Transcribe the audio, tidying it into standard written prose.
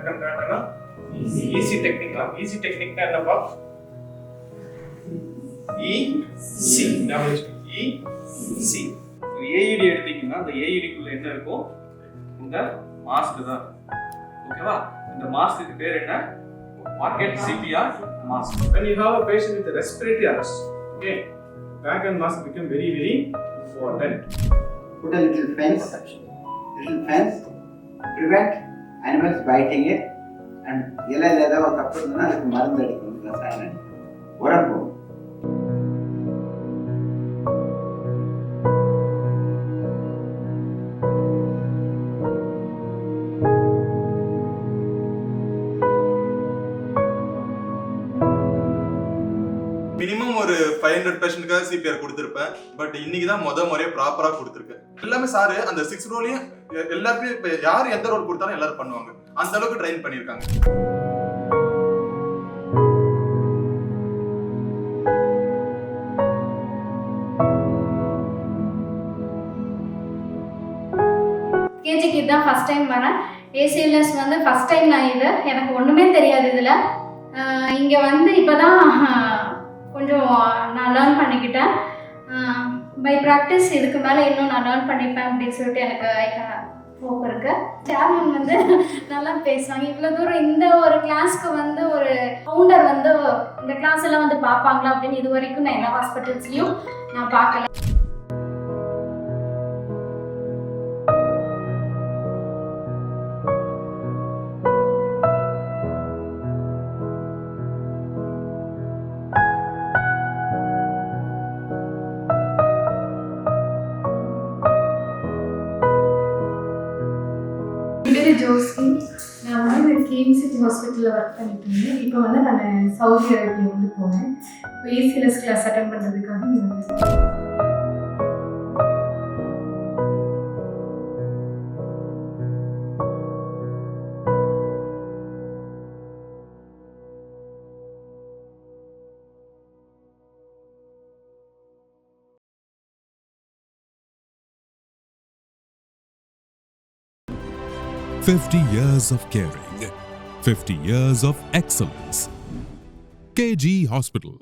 டக்குன்னு காட்டனா easy டெக்னிக்கா? Easy டெக்னிக்னா என்னப்பா? Easy easy. AED எடுத்தீங்கன்னா அந்த ஏஇடிக்குள்ள என்ன இருக்கும்? இந்த மாஸ்க் தான். ஓகேவா? இந்த மாஸ்க்கு பேர் என்ன? Pocket CPR mask. When you have a patient with a respiratory arrest, okay, bag and mask become very important. Put a little fence prevent animals biting it, and இலையில ஏதாவது ஒரு தப்பு இருந்ததுன்னா அதுக்கு மருந்து அடிக்கணும், ரசாயனம் அடிக்கணும், உரம் போடும். மினிமம் ஒரு 500 பேஷண்ட்காக சிபிஆர் கொடுத்துருப்பேன். பட் இன்னைக்கு தான் முறையே ப்ராப்பரா கொடுத்துருக்கேன். எல்லாமே சாரு அந்த 6 ரோலையும் எல்லாருமே இப்ப யார் எந்த ரோல் கொடுத்தாலும் எல்லாரும் பண்ணுவாங்க. அந்த அளவுக்கு ட்ரெயின் பண்ணிருக்காங்க. கேஜிக்கு இதுதான் ஃபர்ஸ்ட் டைம் வரேன். ஏசிஎல்எஸ் வந்து ஃபர்ஸ்ட் டைம் நான் இது எனக்கு ஒன்றுமே தெரியாது. இதில் இங்கே வந்து இப்போ தான் கொஞ்சம் நான் லேர்ன் பண்ணிக்கிட்டேன். பை ப்ராக்டிஸ் இதுக்கு மேலே இன்னும் நான் லேர்ன் பண்ணிப்பேன் அப்படின்னு சொல்லிட்டு எனக்கு ஹோப் இருக்குது. சேர்மன் வந்து நல்லா பேசுவாங்க. இவ்வளோ தூரம் இந்த ஒரு கிளாஸ்க்கு வந்து ஒரு ஃபவுண்டர் வந்து இந்த கிளாஸ் எல்லாம் வந்து பார்ப்பாங்களா அப்படின்னு இது வரைக்கும் நான் எல்லா ஹாஸ்பிட்டல்ஸ்லையும் நான் பார்க்கல. ஜோஸ்கி, நான் வந்து கேஎம்சிடி ஹாஸ்பிட்டலில் ஒர்க் பண்ணிட்டு இருந்தேன். இப்போ வந்து நான் சவுதி அரேபியா வந்து போனேன். இப்போ ஏசிஎல்எஸ் கிளாஸ் அட்டன் பண்ணுறதுக்காக இங்கே வந்தேன். "50 years of caring, 50 years of excellence." KG Hospital.